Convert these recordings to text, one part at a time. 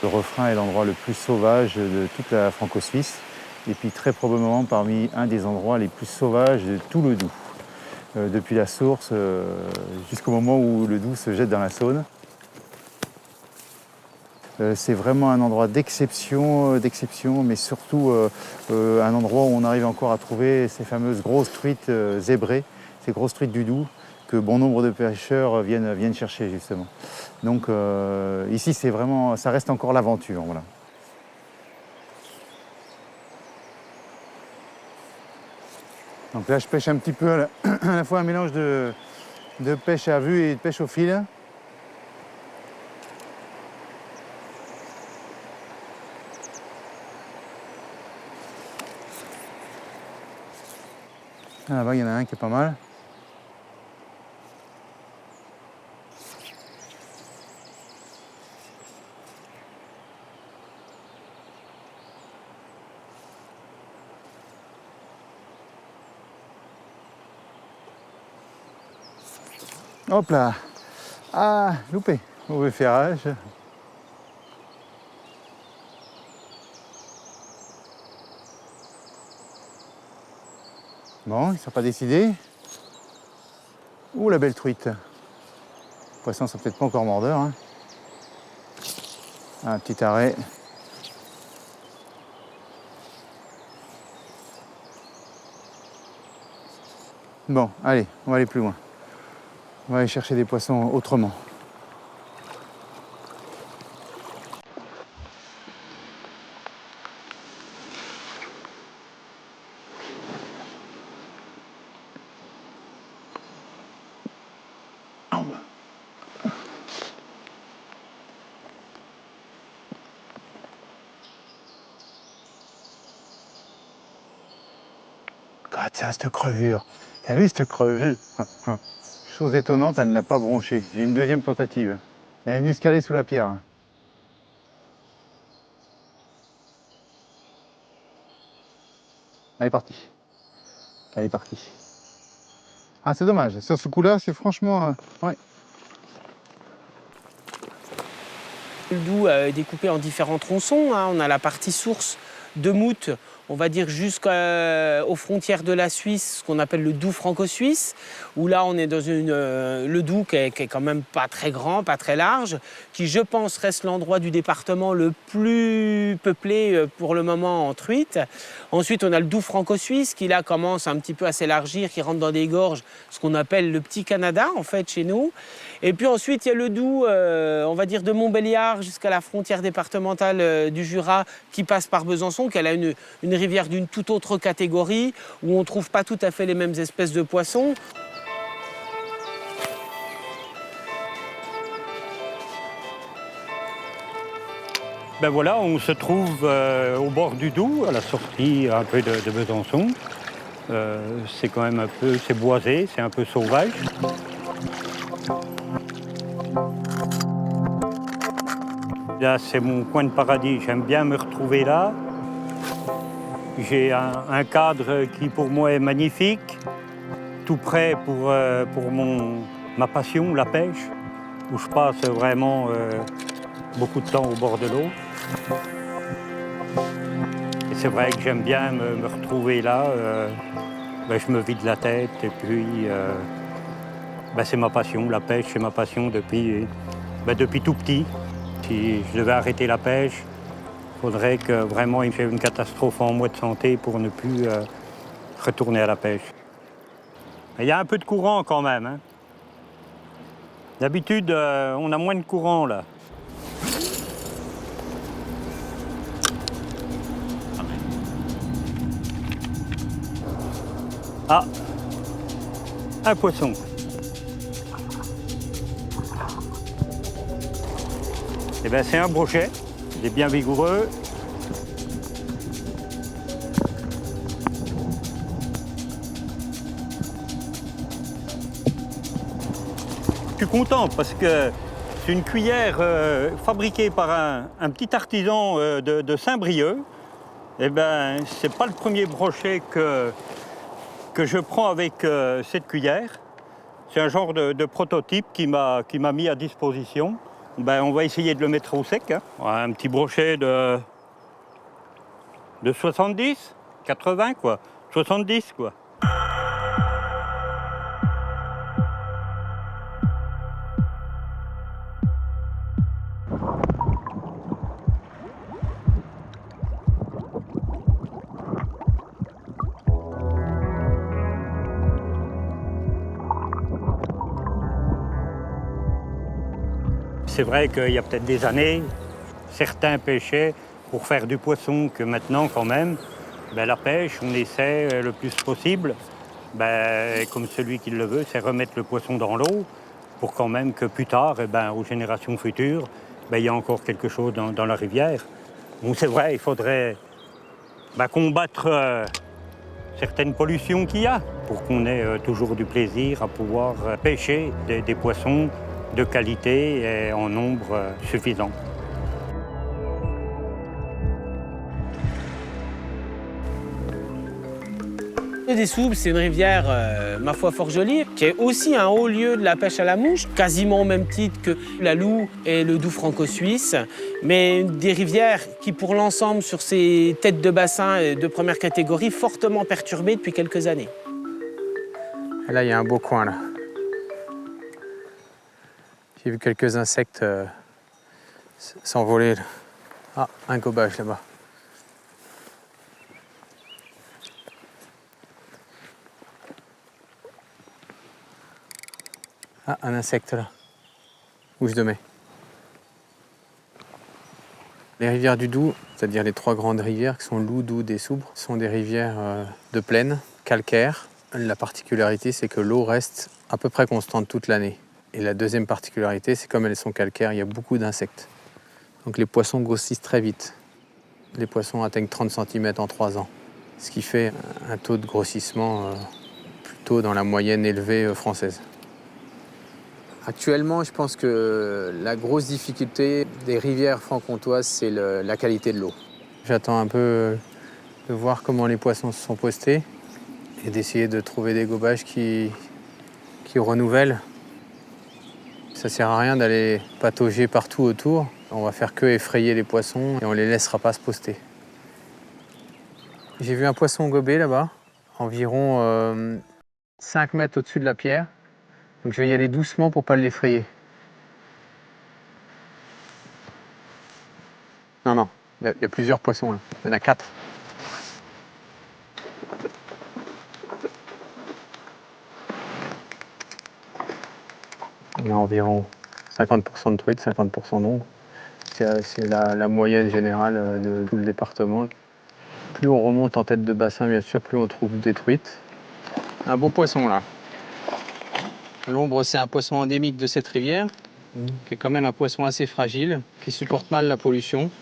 Le refrain est l'endroit le plus sauvage de toute la Franco-Suisse et puis très probablement parmi un des endroits les plus sauvages de tout le Doubs. Depuis la source jusqu'au moment où le Doubs se jette dans la Saône. C'est vraiment un endroit d'exception, mais surtout un endroit où on arrive encore à trouver ces fameuses grosses truites zébrées, ces grosses truites du Doubs que bon nombre de pêcheurs viennent chercher justement. Donc ici, c'est vraiment, ça reste encore l'aventure. Voilà. Donc là, je pêche un petit peu à la fois un mélange de pêche à vue et de pêche au fil. Ah, là-bas, il y en a un qui est pas mal. Hop là! Ah, loupé! Mauvais ferrage. Bon, ils ne sont pas décidés. Ouh, la belle truite. Les poissons sont peut-être pas encore mordeurs. Hein. Un petit arrêt. Bon, allez, on va aller plus loin. On va aller chercher des poissons autrement. Regarde ça, cette crevure. T'as vu cette crevure? Chose étonnante, elle ne l'a pas bronché. J'ai une deuxième tentative. Elle est venue se caler sous la pierre. Elle est partie. Elle est partie. Ah, c'est dommage. Sur ce coup-là, c'est franchement... ouais. Le Doubs est découpé en différents tronçons. Hein. On a la partie source de Mout, on va dire jusqu'aux frontières de la Suisse, ce qu'on appelle le Doubs franco-suisse, où là on est dans le Doubs qui est quand même pas très grand, pas très large, qui je pense reste l'endroit du département le plus peuplé pour le moment en truite. Ensuite on a le Doubs franco-suisse qui là commence un petit peu à s'élargir, qui rentre dans des gorges, ce qu'on appelle le petit Canada en fait chez nous. Et puis ensuite il y a le Doubs, on va dire de Montbéliard jusqu'à la frontière départementale du Jura qui passe par Besançon, qu'elle a une rivière d'une toute autre catégorie, où on ne trouve pas tout à fait les mêmes espèces de poissons. Ben voilà, on se trouve au bord du Doubs, à la sortie un peu de Besançon. C'est quand même un peu, c'est boisé, c'est un peu sauvage. Là, c'est mon coin de paradis, j'aime bien me retrouver là. J'ai un cadre qui pour moi est magnifique, tout prêt pour ma passion, la pêche, où je passe vraiment beaucoup de temps au bord de l'eau. Et c'est vrai que j'aime bien me retrouver là, je me vide la tête et puis c'est ma passion, la pêche c'est ma passion depuis tout petit. Si je devais arrêter la pêche, il faudrait que vraiment il y ait une catastrophe en moi de santé pour ne plus retourner à la pêche. Il y a un peu de courant quand même. Hein. D'habitude, on a moins de courant là. Ah, un poisson. Eh bien, c'est un brochet, il est bien vigoureux. Je suis content parce que c'est une cuillère fabriquée par un petit artisan de Saint-Brieuc. Eh bien, c'est pas le premier brochet que je prends avec cette cuillère. C'est un genre de prototype qui m'a mis à disposition. Ben, on va essayer de le mettre au sec. Hein. Un petit brochet de 70, 80 quoi. 70 quoi. C'est vrai qu'il y a peut-être des années, certains pêchaient pour faire du poisson, que maintenant quand même, ben, la pêche, on essaie le plus possible, ben, comme celui qui le veut, c'est remettre le poisson dans l'eau pour quand même que plus tard, eh ben, aux générations futures, ben, il y a encore quelque chose dans la rivière. Bon, c'est vrai, il faudrait ben, combattre certaines pollutions qu'il y a pour qu'on ait toujours du plaisir à pouvoir pêcher des poissons de qualité et en nombre suffisant. Des Soubres, c'est une rivière, ma foi, fort jolie, qui est aussi un haut lieu de la pêche à la mouche, quasiment au même titre que la Loue et le Doubs franco-suisse, mais des rivières qui, pour l'ensemble, sur ces têtes de bassin de première catégorie, fortement perturbées depuis quelques années. Et là, il y a un beau coin, là. J'ai vu quelques insectes s'envoler. Ah, un gobage là-bas. Ah, un insecte là. Mouche de mai. Les rivières du Doubs, c'est-à-dire les trois grandes rivières qui sont Loue, Doubs et Soubres, sont des rivières de plaine, calcaires. La particularité, c'est que l'eau reste à peu près constante toute l'année. Et la deuxième particularité, c'est comme elles sont calcaires, il y a beaucoup d'insectes. Donc les poissons grossissent très vite. Les poissons atteignent 30 cm en 3 ans. Ce qui fait un taux de grossissement plutôt dans la moyenne élevée française. Actuellement, je pense que la grosse difficulté des rivières franc-comtoises, c'est la qualité de l'eau. J'attends un peu de voir comment les poissons se sont postés et d'essayer de trouver des gobages qui renouvellent. Ça sert à rien d'aller patauger partout autour. On va faire que effrayer les poissons et on les laissera pas se poster. J'ai vu un poisson gobé là-bas, environ 5 mètres au-dessus de la pierre. Donc je vais y aller doucement pour pas l'effrayer. Non, il y a plusieurs poissons là. Il y en a 4. On a environ 50% de truites, 50% d'ombre. C'est la moyenne générale de tout le département. Plus on remonte en tête de bassin, bien sûr, plus on trouve des truites. Un beau poisson là. L'ombre, c'est un poisson endémique de cette rivière, qui est quand même un poisson assez fragile, qui supporte mal la pollution.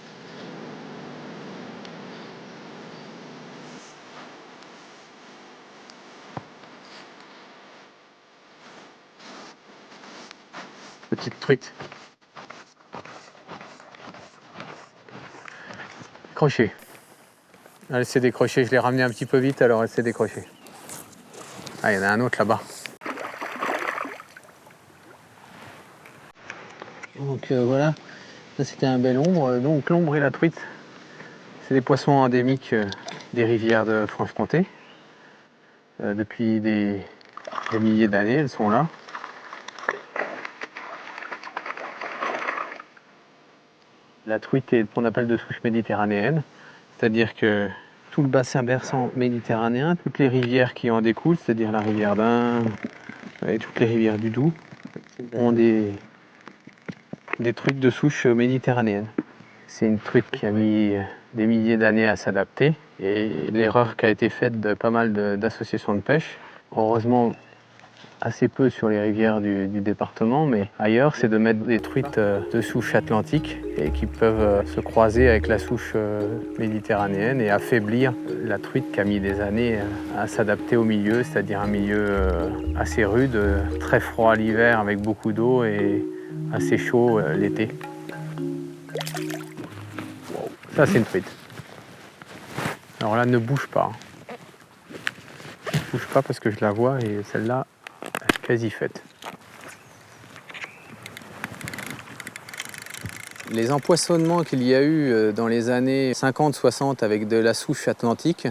Petite truite. Crochet. Elle s'est décrochée, je l'ai ramenée un petit peu vite, alors elle s'est décrochée. Ah, il y en a un autre là-bas. Donc voilà, ça c'était un bel ombre. Donc l'ombre et la truite, c'est des poissons endémiques des rivières de Franche-Comté. Depuis des milliers d'années, elles sont là. La truite est ce qu'on appelle de souche méditerranéenne, c'est-à-dire que tout le bassin versant méditerranéen, toutes les rivières qui en découlent, c'est-à-dire la rivière d'Ain et toutes les rivières du Doubs, ont des truites de souche méditerranéenne. C'est une truite qui a mis des milliers d'années à s'adapter et l'erreur qui a été faite de pas mal d'associations de pêche, heureusement assez peu sur les rivières du département, mais ailleurs, c'est de mettre des truites de souche atlantique et qui peuvent se croiser avec la souche méditerranéenne et affaiblir la truite qui a mis des années à s'adapter au milieu, c'est-à-dire un milieu assez rude, très froid l'hiver avec beaucoup d'eau et assez chaud l'été. Ça, c'est une truite. Alors là, ne bouge pas. Ne bouge pas parce que je la vois et celle-là, quasi faite. Les empoisonnements qu'il y a eu dans les années 50-60 avec de la souche atlantique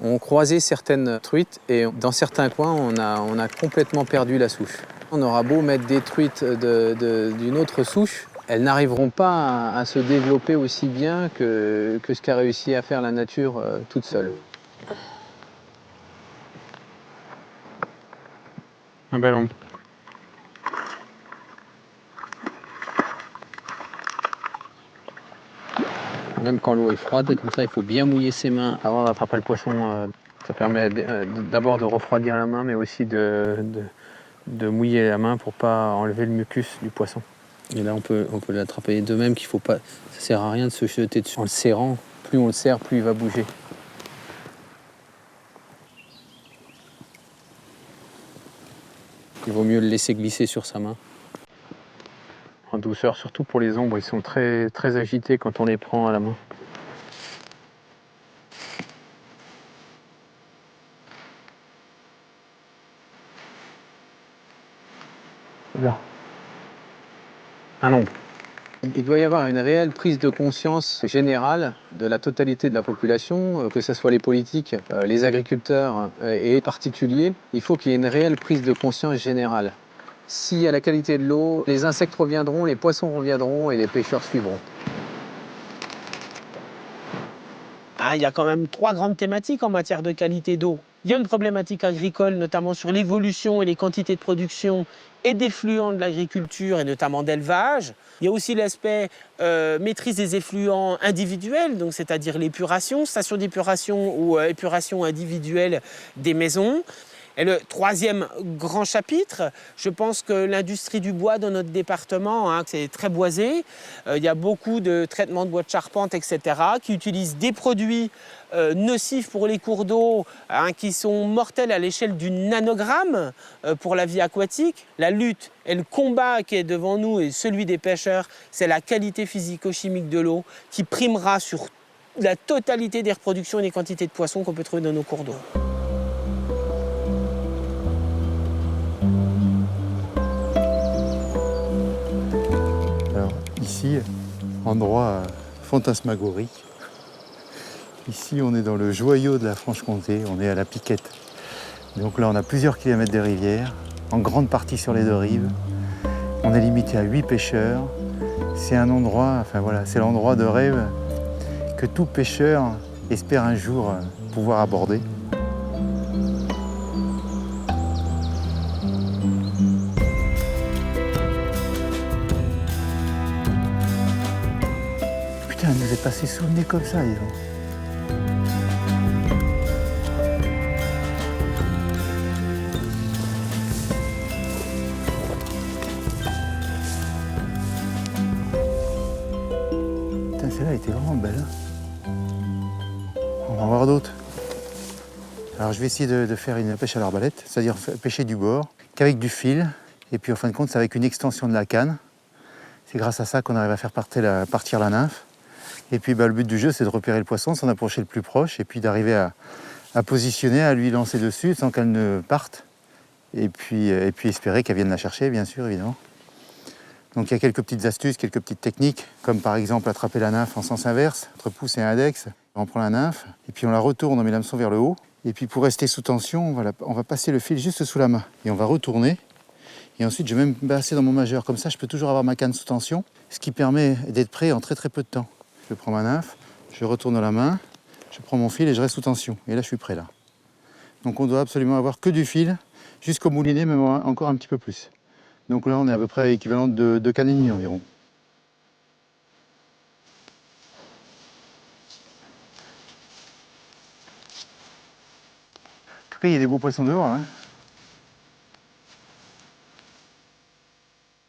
ont croisé certaines truites et dans certains coins, on a complètement perdu la souche. On aura beau mettre des truites d'une autre souche, elles n'arriveront pas à se développer aussi bien que ce qu'a réussi à faire la nature toute seule. Un ballon. Même quand l'eau est froide, comme ça, il faut bien mouiller ses mains avant d'attraper le poisson. Ça permet d'abord de refroidir la main, mais aussi de mouiller la main pour pas enlever le mucus du poisson. Et là, on peut l'attraper. De même qu'il faut pas, ça sert à rien de se jeter dessus. En le serrant, plus on le serre, plus il va bouger. Il vaut mieux le laisser glisser sur sa main. En douceur, surtout pour les ombres, ils sont très, très agités quand on les prend à la main. Là. Un ombre. Il doit y avoir une réelle prise de conscience générale de la totalité de la population, que ce soit les politiques, les agriculteurs et les particuliers. Il faut qu'il y ait une réelle prise de conscience générale. S'il y a la qualité de l'eau, les insectes reviendront, les poissons reviendront et les pêcheurs suivront. Il y a quand même 3 grandes thématiques en matière de qualité d'eau. Il y a une problématique agricole, notamment sur l'évolution et les quantités de production et d'effluents de l'agriculture et notamment d'élevage. Il y a aussi l'aspect maîtrise des effluents individuels, donc c'est-à-dire l'épuration, station d'épuration ou épuration individuelle des maisons. Et le 3e grand chapitre, je pense que l'industrie du bois dans notre département, c'est très boisé. Il y a beaucoup de traitements de bois de charpente, etc., qui utilisent des produits nocifs pour les cours d'eau, qui sont mortels à l'échelle du nanogramme pour la vie aquatique. La lutte et le combat qui est devant nous et celui des pêcheurs, c'est la qualité physico-chimique de l'eau qui primera sur la totalité des reproductions et des quantités de poissons qu'on peut trouver dans nos cours d'eau. Ici, endroit fantasmagorique. Ici, on est dans le joyau de la Franche-Comté, on est à la Piquette. Donc là, on a plusieurs kilomètres de rivière, en grande partie sur les 2 rives. On est limité à 8 pêcheurs. C'est un endroit, enfin voilà, c'est l'endroit de rêve que tout pêcheur espère un jour pouvoir aborder. Putain, elle nous est passée sous le nez comme ça, dis donc. Putain, celle-là était vraiment belle. Hein. On va en voir d'autres. Alors je vais essayer de faire une pêche à l'arbalète, c'est-à-dire pêcher du bord, qu'avec du fil. Et puis en fin de compte, c'est avec une extension de la canne. C'est grâce à ça qu'on arrive à faire partir la nymphe. Et puis le but du jeu, c'est de repérer le poisson, s'en approcher le plus proche, et puis d'arriver à positionner, à lui lancer dessus sans qu'elle ne parte. Et puis espérer qu'elle vienne la chercher, bien sûr, évidemment. Donc il y a quelques petites astuces, quelques petites techniques, comme par exemple attraper la nymphe en sens inverse, entre pouce et index. On prend la nymphe, et puis on la retourne, on met l'hameçon vers le haut. Et puis pour rester sous tension, on va passer le fil juste sous la main. Et on va retourner. Et ensuite, je vais même passer dans mon majeur. Comme ça, je peux toujours avoir ma canne sous tension, ce qui permet d'être prêt en très très peu de temps. Je prends ma nymphe, je retourne la main, je prends mon fil et je reste sous tension. Et là, je suis prêt là. Donc on doit absolument avoir que du fil, jusqu'au moulinet, même encore un petit peu plus. Donc là, on est à peu près équivalent de 2 cannes et demie environ. En tout cas, il y a des beaux poissons dehors. Hein.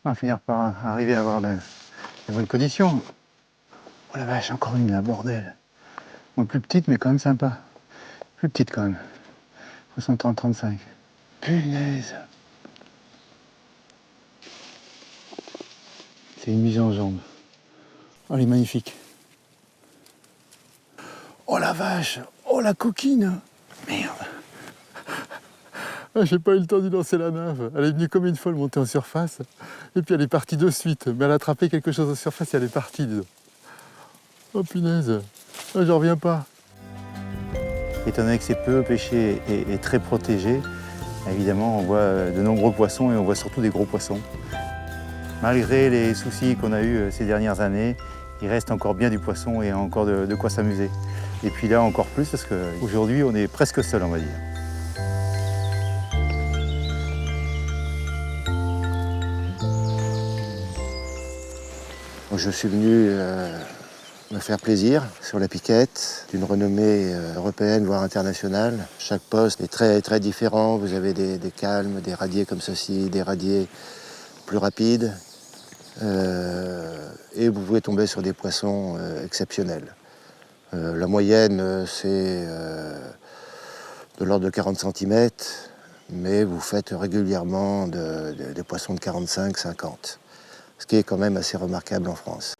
On va finir par arriver à avoir les bonnes conditions. Oh la vache, encore une là, bordel. Bon, plus petite, mais quand même sympa. Plus petite quand même. 60-35. Punaise. C'est une mise en jambe. Oh, elle est magnifique. Oh la vache. Oh la coquine. Merde. Ah, j'ai pas eu le temps d'y lancer la nave. Elle est venue comme une folle monter en surface. Et puis elle est partie de suite. Mais elle a attrapé quelque chose en surface et elle est partie, dis donc. Oh punaise, ah, j'en reviens pas. Étant donné que c'est peu pêché et très protégé, évidemment on voit de nombreux poissons et on voit surtout des gros poissons. Malgré les soucis qu'on a eus ces dernières années, il reste encore bien du poisson et encore de quoi s'amuser. Et puis là encore plus parce qu'aujourd'hui on est presque seul, on va dire. Je suis venu me faire plaisir sur la piquette, d'une renommée européenne, voire internationale. Chaque poste est très, très différent. Vous avez des calmes, des radiers comme ceci, des radiers plus rapides. Et vous pouvez tomber sur des poissons exceptionnels. La moyenne, c'est de l'ordre de 40 cm, mais vous faites régulièrement des poissons de 45-50. Ce qui est quand même assez remarquable en France.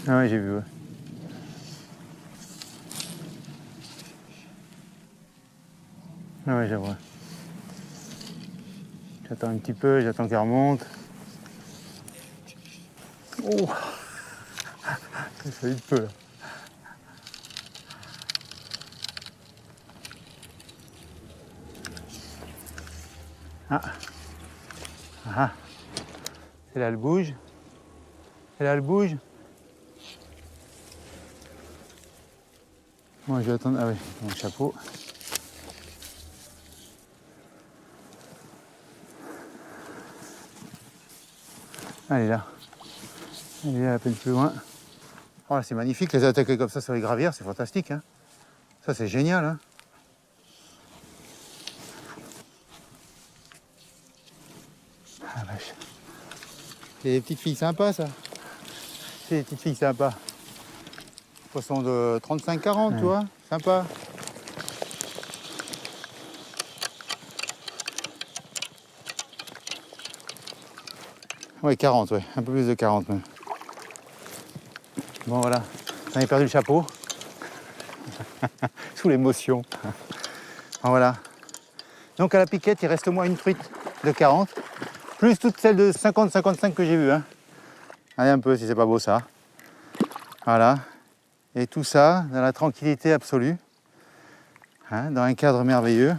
Ah ouais, j'ai vu, ouais. Ah ouais, je vois. J'attends un petit peu, j'attends qu'elle remonte. Oh, ça fait vite peu là. Ah, ah, c'est là, elle bouge. Et là, elle bouge. Moi, je vais attendre. Ah oui, mon chapeau. Elle est là. Elle est là, à peine plus loin. Oh, c'est magnifique, les attaquer comme ça sur les gravières, c'est fantastique. Hein. Ça, c'est génial. Hein. Ah, vache. C'est des petites filles sympas, ça. C'est des petites filles sympas. Poisson de 35-40, tu vois, sympa. Ouais, 40, ouais, un peu plus de 40 même. Bon, voilà, j'en ai perdu le chapeau. Sous l'émotion. Bon, voilà. Donc à la piquette, il reste au moins une truite de 40, plus toutes celles de 50-55 que j'ai vues. Hein. Allez un peu si c'est pas beau ça. Voilà. Et tout ça dans la tranquillité absolue, hein, dans un cadre merveilleux.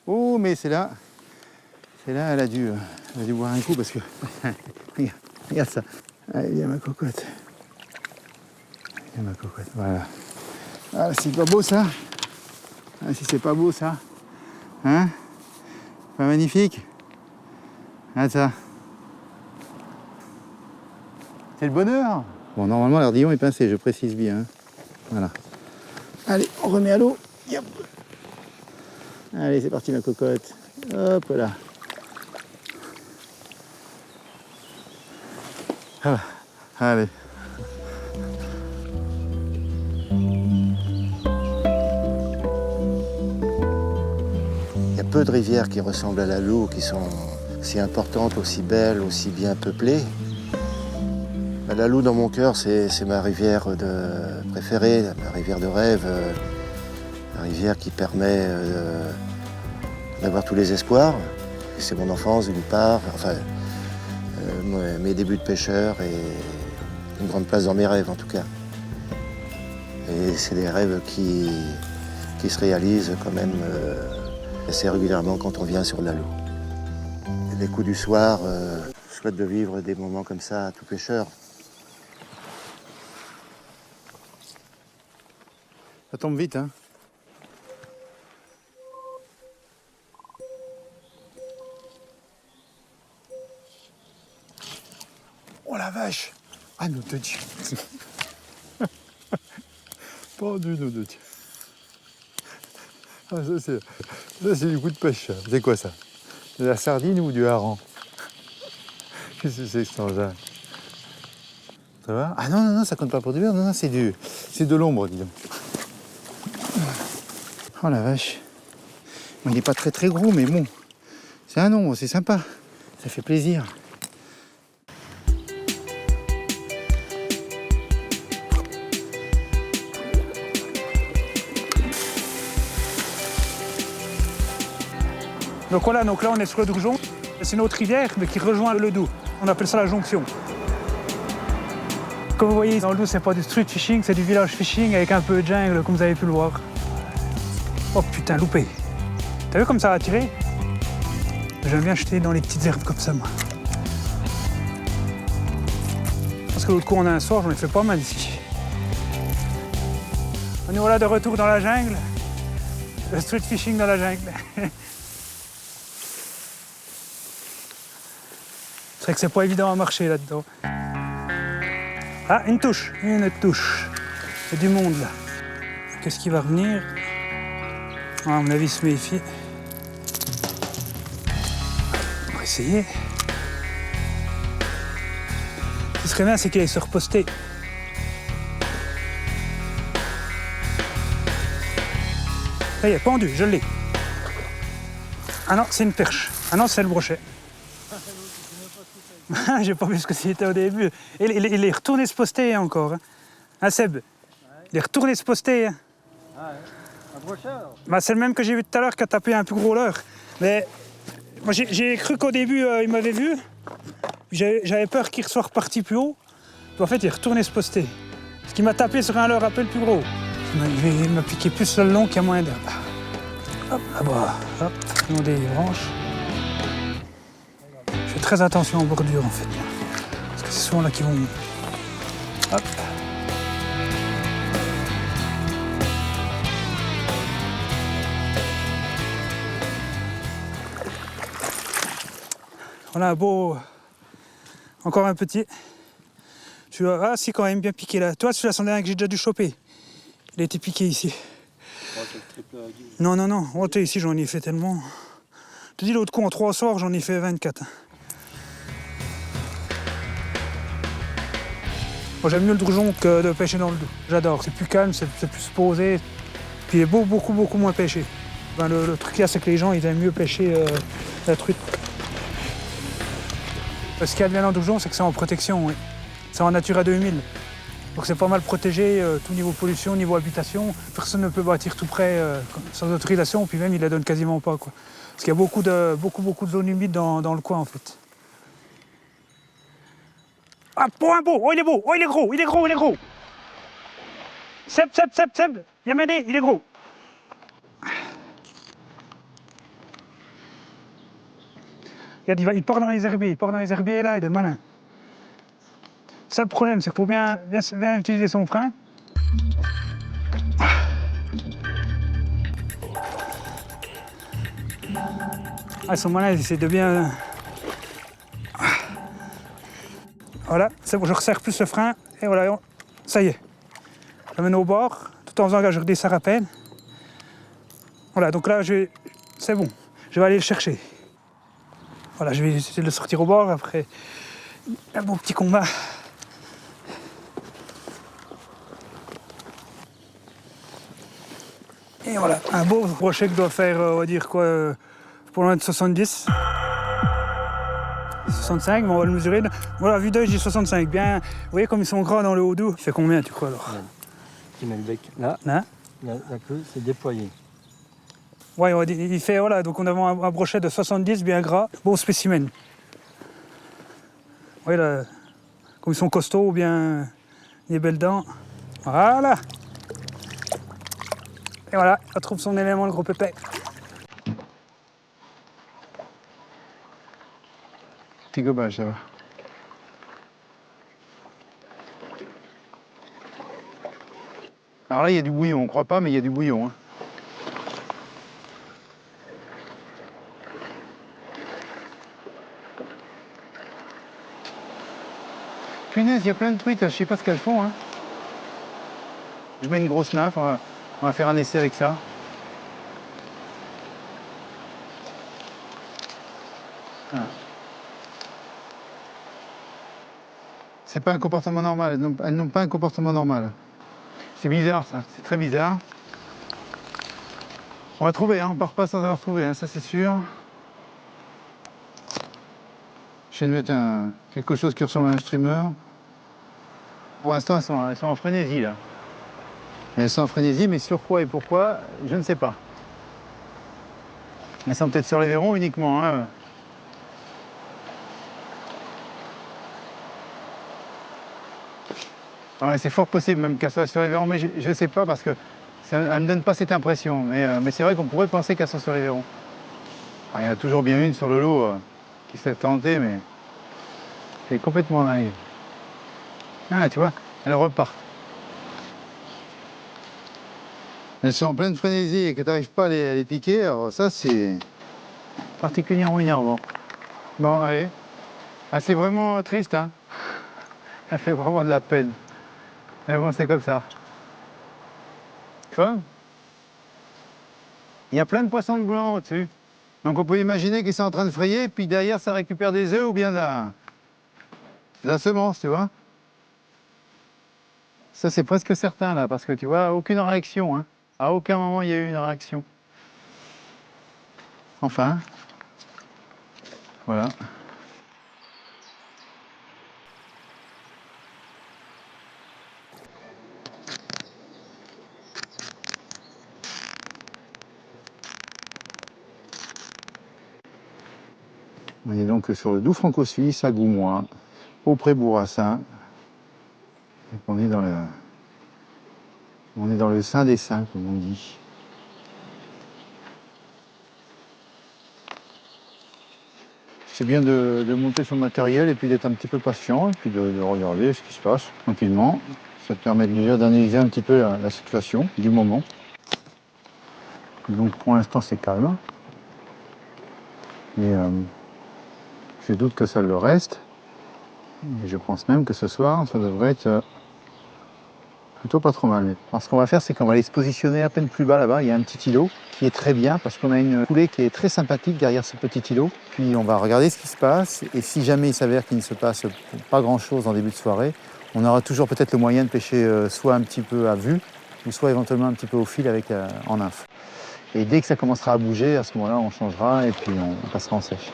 Oh, mais c'est là, elle a dû boire un coup parce que, regarde ça. Allez, viens ma cocotte. Viens ma cocotte, voilà. Ah, c'est pas beau ça. Ah, si c'est pas beau ça. Hein? Pas magnifique? Regarde ça. C'est le bonheur. Bon, normalement, l'ardillon est pincé, je précise bien. Voilà. Allez, on remet à l'eau. Yep. Allez, c'est parti, ma cocotte. Hop là. Ah, allez. Il y a peu de rivières qui ressemblent à la Loue, qui sont aussi importantes, aussi belles, aussi bien peuplées. La Loue, dans mon cœur, c'est ma rivière préférée, ma rivière de rêve, la rivière qui permet d'avoir tous les espoirs. C'est mon enfance d'une part, enfin mes débuts de pêcheur et une grande place dans mes rêves en tout cas. Et c'est des rêves qui se réalisent quand même assez régulièrement quand on vient sur la Loue. Les coups du soir, je souhaite de vivre des moments comme ça à tout pêcheur. Ça tombe vite, hein. Oh la vache! Ah, nom de Dieu! Pendu, nom de Dieu! Ah, ça c'est du coup de pêche. C'est quoi ça? De la sardine ou du hareng? Qu'est-ce que c'est que cet engin? Ça va? Ah non, non, non, ça compte pas pour du beurre. Non, non, c'est de l'ombre, dis donc. Oh la vache. Bon, il n'est pas très très gros, mais bon. C'est un ombre, c'est sympa. Ça fait plaisir. Donc voilà, donc là on est sur le Doujon. C'est une autre rivière mais qui rejoint le Doubs. On appelle ça la jonction. Comme vous voyez, dans le Doubs, c'est pas du street fishing, c'est du village fishing avec un peu de jungle, comme vous avez pu le voir. Oh putain, loupé. T'as vu comme ça a attiré? J'aime bien jeter dans les petites herbes comme ça, moi. Parce que l'autre coup, on a un soir, j'en ai fait pas mal ici. On est voilà de retour dans la jungle. Le street fishing dans la jungle. C'est vrai que c'est pas évident à marcher là-dedans. Ah, une touche. Il y a du monde là. Qu'est-ce qui va revenir? Ah, à mon avis, il se méfie. On va essayer. Ce qui serait bien, c'est qu'il aille se reposter. Ça y est, pendu, je l'ai. Ah non, c'est une perche. Ah non, c'est le brochet. J'ai pas vu ce que c'était au début. Il est retourné se poster encore. Hein, Seb? Il est retourné se poster. Hein. Ah ouais. Un brochet alors? Bah, c'est le même que j'ai vu tout à l'heure qui a tapé un plus gros leurre. Mais moi j'ai cru qu'au début il m'avait vu. J'avais peur qu'il soit reparti plus haut. Puis en fait il est retourné se poster. Parce qu'il m'a tapé sur un leurre un peu plus gros. Il m'a piqué plus le long qu'il y a moins d'herbe. Hop, là-bas, hop, le long des branches. Je fais très attention aux bordures en fait. Parce que c'est souvent là qu'ils vont. Hop. On a un beau. Encore un petit. Ah si, quand même bien piqué là. Toi, celui-là, c'en est un que j'ai déjà dû choper. Il a été piqué ici. Non. Oh, ici, j'en ai fait tellement. Je te dis, l'autre coup, en 3 soirs, j'en ai fait 24. Moi, j'aime mieux le Doujon que de pêcher dans le Doubs. J'adore. C'est plus calme, c'est plus posé. Puis il est beaucoup moins pêché. Ben, le truc là, c'est que les gens, ils aiment mieux pêcher la truite. Ce qu'il y a de bien dans le Doujon, c'est que c'est en protection. Oui. C'est en Natura 2000. Donc c'est pas mal protégé, tout niveau pollution, niveau habitation. Personne ne peut bâtir tout près sans autorisation, puis même ils la donnent quasiment pas, quoi. Parce qu'il y a beaucoup de zones humides dans le coin en fait. Ah, pour un beau! Oh il est beau! Oh il est gros! Seb! Viens m'aider, il est gros! Regarde, il part dans les herbiers là, il est malin. Ça le problème, c'est qu'il faut bien utiliser son frein. Ah, ils sont malins, ils essaient de bien. Voilà, c'est bon, je resserre plus le frein et voilà, ça y est. Je l'amène au bord, tout en faisant que je redescends à peine. Voilà, donc là, c'est bon, je vais aller le chercher. Voilà, je vais essayer de le sortir au bord après un beau petit combat. Et voilà, un beau brochet qui doit faire, on va dire quoi, pour loin de 70. 65, mais on va le mesurer. Voilà, vue d'œil, j'ai 65. Bien, vous voyez comme ils sont gras dans le haut doux. Il fait combien, tu crois alors? Qui met le bec là. La queue, c'est déployé. Ouais, il fait, voilà, donc on a un brochet de 70, bien gras, beau spécimen. Oui, là, comme ils sont costauds, bien, les belles dents. Voilà. Et voilà, on trouve son élément, le gros pépé. Petit gobage, ça va. Alors là, il y a du bouillon, on croit pas, mais il y a du bouillon. Hein. Punaise, il y a plein de truites, je sais pas ce qu'elles font. Hein. Je mets une grosse nappe, on va faire un essai avec ça. Ah. C'est pas un comportement normal, elles n'ont pas un comportement normal. C'est bizarre ça, c'est très bizarre. On va trouver, hein, on part pas sans avoir trouvé, hein, ça c'est sûr. Je vais mettre quelque chose qui ressemble à un streamer. Pour l'instant, elles sont en frénésie là. Elles sont en frénésie, mais sur quoi et pourquoi, je ne sais pas. Elles sont peut-être sur les verrons uniquement. Hein. Ouais, c'est fort possible même qu'elles soient sur les verrons, mais je ne sais pas parce que ça, elle ne me donne pas cette impression. Mais c'est vrai qu'on pourrait penser qu'elles sont sur les verrons. Alors, il y en a toujours bien une sur le lot qui s'est tentée, mais c'est complètement naïve. Ah, tu vois, elle repart. Elles sont en pleine frénésie et que tu n'arrives pas à les piquer, alors ça c'est particulièrement énervant. Bon, allez. Ah, c'est vraiment triste, hein. Ça fait vraiment de la peine. Mais bon, c'est comme ça. Tu vois? Il y a plein de poissons de blanc au-dessus. Donc on peut imaginer qu'ils sont en train de frayer, puis derrière ça récupère des œufs ou bien de la semence, tu vois? Ça c'est presque certain là, parce que tu vois, aucune réaction, hein. À aucun moment il y a eu une réaction. Enfin, voilà. On est donc sur le Doubs franco-suisse à Goumois, au Pré-Bourrassin. On est dans le sein des saints, comme on dit. C'est bien de monter son matériel et puis d'être un petit peu patient, et puis de regarder ce qui se passe tranquillement. Ça te permet déjà d'analyser un petit peu la situation du moment. Donc pour l'instant c'est calme. Et je doute que ça le reste. Et je pense même que ce soir, ça devrait être plutôt pas trop mal. Alors ce qu'on va faire, c'est qu'on va aller se positionner à peine plus bas là-bas. Il y a un petit îlot qui est très bien parce qu'on a une coulée qui est très sympathique derrière ce petit îlot. Puis on va regarder ce qui se passe. Et si jamais il s'avère qu'il ne se passe pas grand-chose en début de soirée, on aura toujours peut-être le moyen de pêcher soit un petit peu à vue, ou soit éventuellement un petit peu au fil avec en nymphe. Et dès que ça commencera à bouger, à ce moment-là, on changera et puis on passera en sèche.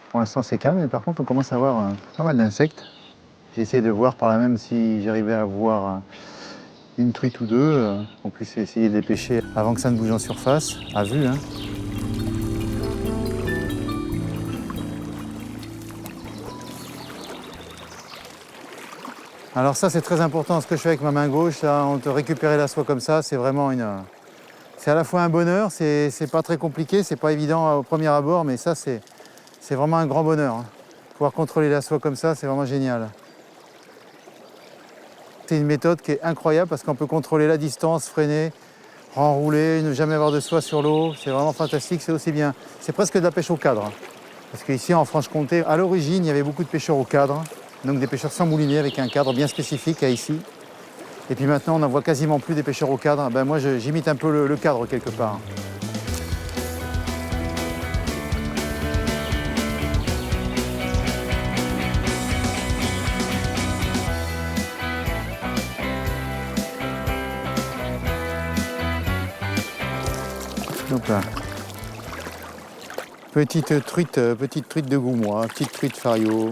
Pour l'instant, c'est calme, mais par contre, on commence à avoir pas mal d'insectes. J'ai essayé de voir par là même si j'arrivais à voir une truite ou deux, qu'on puisse essayer de les pêcher avant que ça ne bouge en surface, à vue. Hein. Alors ça, c'est très important, ce que je fais avec ma main gauche, là, on te récupérer la soie comme ça, c'est vraiment c'est à la fois un bonheur, c'est pas très compliqué, c'est pas évident au premier abord, mais ça, c'est vraiment un grand bonheur. Hein. Pouvoir contrôler la soie comme ça, c'est vraiment génial. C'est une méthode qui est incroyable parce qu'on peut contrôler la distance, freiner, renrouler, ne jamais avoir de soie sur l'eau. C'est vraiment fantastique, c'est aussi bien. C'est presque de la pêche au cadre. Parce qu'ici en Franche-Comté, à l'origine, il y avait beaucoup de pêcheurs au cadre. Donc des pêcheurs sans moulinet avec un cadre bien spécifique à ici. Et puis maintenant, on n'en voit quasiment plus des pêcheurs au cadre. Ben moi, j'imite un peu le cadre quelque part. Donc là, petite truite de Goumois, petite truite fario.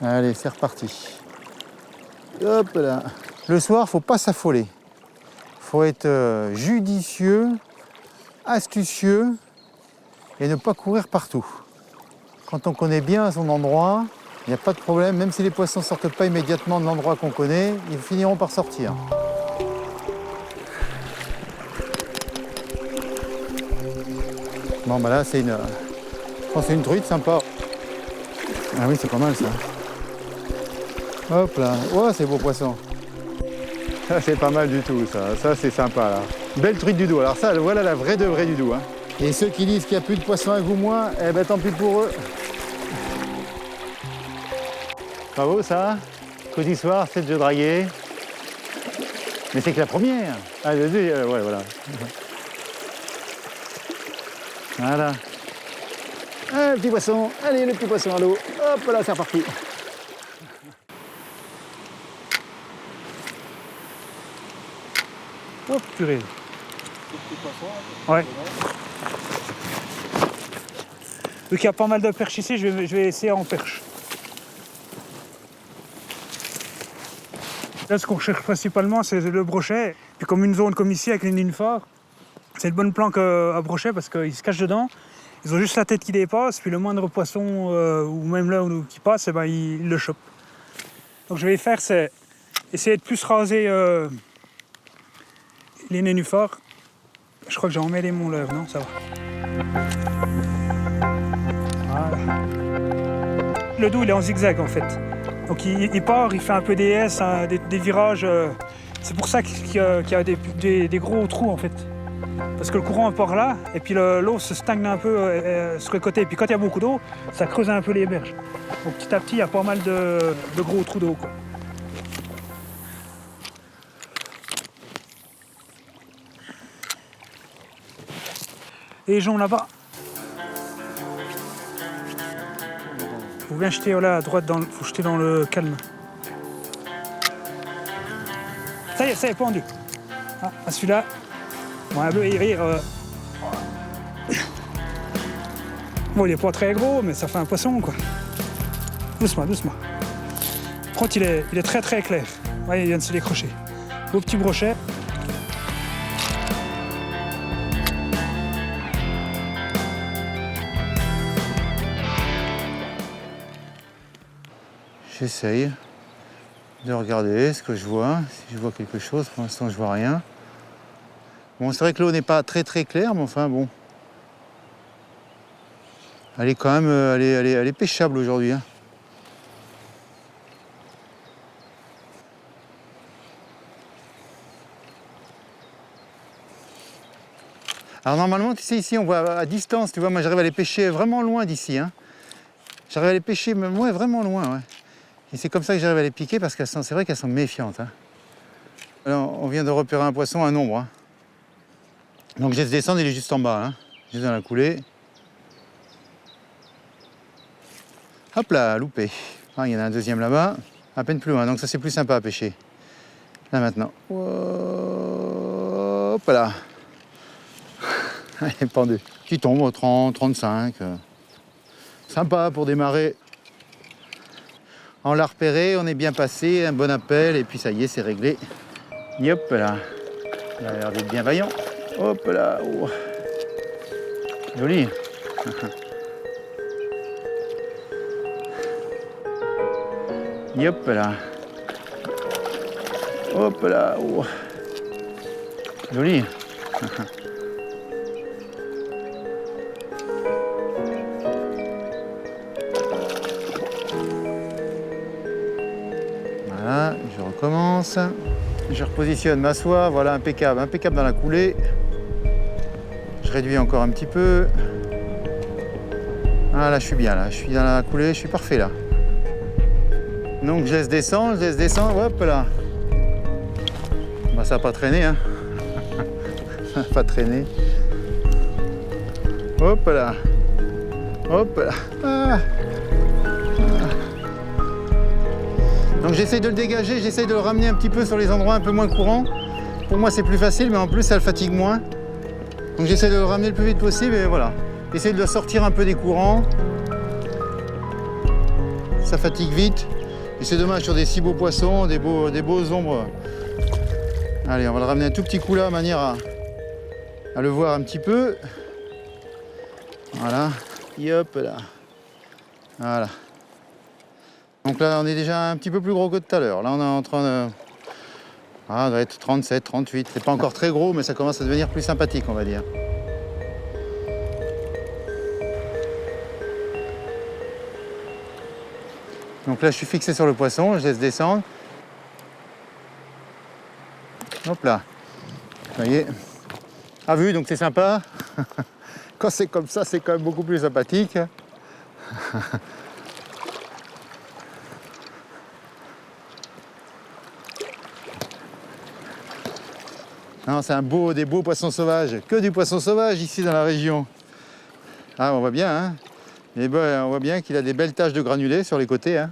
Allez, c'est reparti. Hop là. Le soir, faut pas s'affoler. Faut être judicieux, astucieux et ne pas courir partout. Quand on connaît bien son endroit, il n'y a pas de problème. Même si les poissons ne sortent pas immédiatement de l'endroit qu'on connaît, ils finiront par sortir. Bon, bah là, c'est une truite sympa. Ah oui, c'est pas mal ça. Hop là, oh, c'est beau poisson. Ça, c'est pas mal du tout, ça. Ça, c'est sympa, là. Belle truite du Doubs. Alors ça, voilà la vraie de vraie du Doubs. Hein. Et ceux qui disent qu'il n'y a plus de poissons à Goumois, eh ben tant pis pour eux. Bravo, ça. Côté soir, c'est de jeu dragué. Mais c'est que la première. Ah, le deuxième, ouais, voilà. Voilà. Un petit poisson. Allez, le petit poisson à l'eau. Hop là, c'est reparti. Oh purée. Ouais. Vu qu'il y a pas mal de perches ici, je vais essayer en perche. Là, ce qu'on cherche principalement, c'est le brochet. Puis comme une zone comme ici, avec les nénuphars, c'est une bonne planque à brochet parce qu'ils se cachent dedans. Ils ont juste la tête qui dépasse, puis le moindre poisson, ou même là qui passe, eh ben, ils le chopent. Donc je vais faire, c'est essayer de plus raser les nénuphars. Je crois que j'ai emmêlé mon leurre, non? Ça va. Voilà. Le dos, il est en zigzag en fait. Donc il part, il fait un peu des S, des virages. C'est pour ça qu'il y a des gros trous en fait. Parce que le courant part là, et puis l'eau se stagne un peu sur le côté. Et puis quand il y a beaucoup d'eau, ça creuse un peu les berges. Donc petit à petit, il y a pas mal de gros trous d'eau, quoi. Et les gens là-bas. Faut bien jeter là à droite, faut jeter dans le calme. Ça y est pendu. Ah, celui-là. Bon, un bleu, il rire. Bon, il est pas très gros, mais ça fait un poisson, quoi. Doucement, doucement. Par contre, il est très très clair. Ouais, il vient de se décrocher. Beau petit brochet. J'essaye de regarder ce que je vois, si je vois quelque chose. Pour l'instant, je vois rien. Bon, c'est vrai que l'eau n'est pas très très claire, mais enfin bon. Elle est quand même elle est pêchable aujourd'hui, hein. Alors normalement, tu sais, ici, on voit à distance, tu vois, moi j'arrive à les pêcher vraiment loin d'ici, hein. J'arrive à les pêcher même, ouais, vraiment loin, ouais. Et c'est comme ça que j'arrive à les piquer, parce qu'elles sont, c'est vrai qu'elles sont méfiantes, hein. Alors, on vient de repérer un poisson, un ombre, hein. Donc je laisse descendre, il est juste en bas, hein. Juste dans la coulée. Hop là, loupé. Ah, il y en a un deuxième là-bas, à peine plus loin, donc ça c'est plus sympa à pêcher. Là maintenant. Hop là. Elle est pendue. Qui tombe au 30, 35. Sympa pour démarrer. On l'a repéré, on est bien passé, un bon appel, et puis ça y est, c'est réglé. Hop là. Il a l'air d'être bien vaillant. Hop là. Oh. Joli. Hop là. Hop là. Oh. Joli. Voilà, je recommence. Je repositionne ma soie, voilà, impeccable, impeccable dans la coulée. Je réduis encore un petit peu. Ah là, je suis bien, là, je suis dans la coulée, je suis parfait là. Donc je laisse descendre, hop là. Bah, ça n'a pas traîné, hein. Ça n'a pas traîné. Hop là. Hop là. Ah. Donc j'essaye de le dégager, j'essaye de le ramener un petit peu sur les endroits un peu moins courants. Pour moi c'est plus facile, mais en plus ça le fatigue moins. Donc j'essaie de le ramener le plus vite possible et voilà. Essayer de le sortir un peu des courants. Ça fatigue vite. Et c'est dommage sur des si beaux poissons, des beaux ombres. Allez, on va le ramener un tout petit coup là, de manière à le voir un petit peu. Voilà. Et hop là. Voilà. Donc là, on est déjà un petit peu plus gros que tout à l'heure. Là, on est en train de... Ah, on doit être 37, 38. C'est pas encore très gros, mais ça commence à devenir plus sympathique, on va dire. Donc là, je suis fixé sur le poisson, je laisse descendre. Hop là. Ça y est. À vue, donc c'est sympa. Quand c'est comme ça, c'est quand même beaucoup plus sympathique. Non, c'est des beaux poissons sauvages. Que du poisson sauvage ici dans la région. Ah, on voit bien, hein. Et ben, on voit bien qu'il a des belles taches de granulés sur les côtés, hein.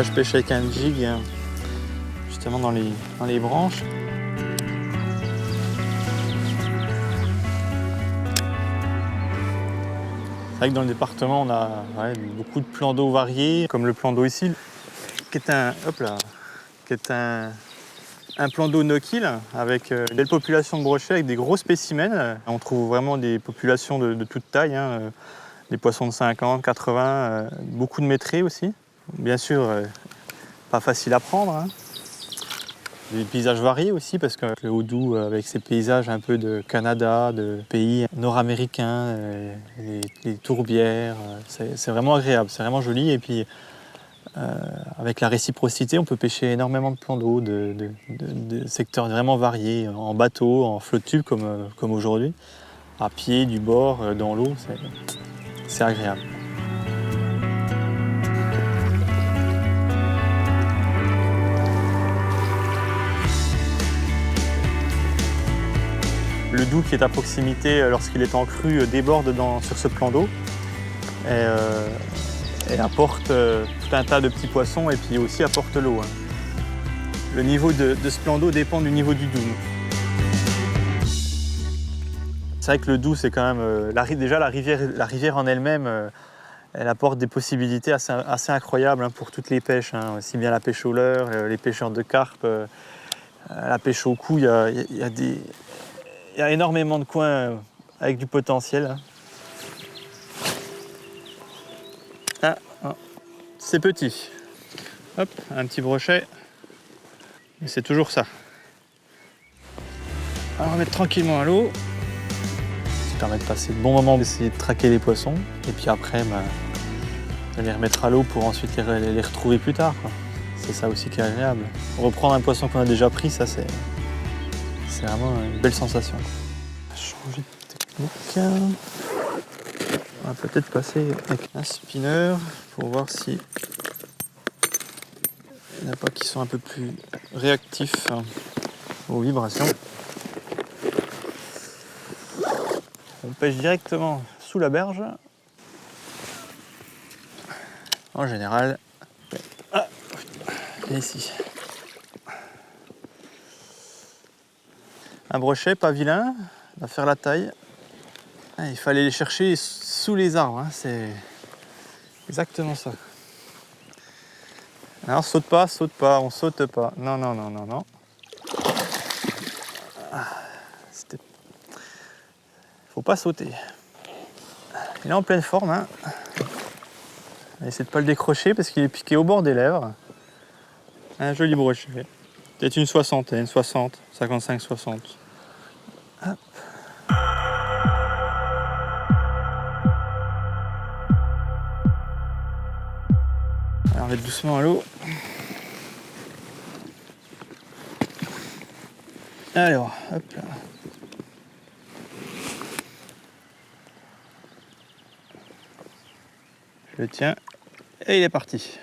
Là, je pêche avec un jig, justement dans les branches. C'est vrai que dans le département, on a beaucoup de plans d'eau variés, comme le plan d'eau ici, qui est un plan d'eau no-kill avec une belle population de brochets avec des gros spécimens. On trouve vraiment des populations de toute taille, des poissons de 50, 80, beaucoup de métrés aussi. Bien sûr, pas facile à prendre. Des paysages variés aussi, parce que le Haut-Doubs, avec ses paysages un peu de Canada, de pays nord-américains, les tourbières, c'est vraiment agréable, c'est vraiment joli. Et puis, avec la réciprocité, on peut pêcher énormément de plans d'eau, de secteurs vraiment variés, en bateau, en flotte tube comme aujourd'hui, à pied, du bord, dans l'eau, c'est agréable. Le Doubs qui est à proximité lorsqu'il est en crue déborde sur ce plan d'eau et apporte tout un tas de petits poissons et puis aussi apporte l'eau. Le niveau de ce plan d'eau dépend du niveau du Doubs. C'est vrai que le Doubs, c'est quand même déjà la rivière en elle-même, elle apporte des possibilités assez incroyables pour toutes les pêches, aussi bien la pêche au leurre, les pêcheurs de carpe, la pêche au cou. Il y a énormément de coins avec du potentiel. Ah, c'est petit. Hop, un petit brochet. Et c'est toujours ça. Alors, on va mettre tranquillement à l'eau. Ça permet de passer de bons moments, d'essayer de traquer les poissons. Et puis après, de les remettre à l'eau pour ensuite les retrouver plus tard. C'est ça aussi qui est agréable. Reprendre un poisson qu'on a déjà pris, ça c'est vraiment une belle sensation. On va changer de technique. On va peut-être passer avec un spinner pour voir si il n'y en a pas qui sont un peu plus réactifs aux vibrations. On pêche directement sous la berge. En général, ici. Un brochet pas vilain, va faire la taille. Il fallait les chercher sous les arbres, c'est exactement ça. Alors saute pas, on saute pas. Non. Faut pas sauter. Il est en pleine forme. On va essayer de pas le décrocher parce qu'il est piqué au bord des lèvres. Un joli brochet. Peut-être une soixantaine, 60, 55, 60. Hop. Alors, on va mettre doucement à l'eau. Alors, hop là. Je le tiens et il est parti.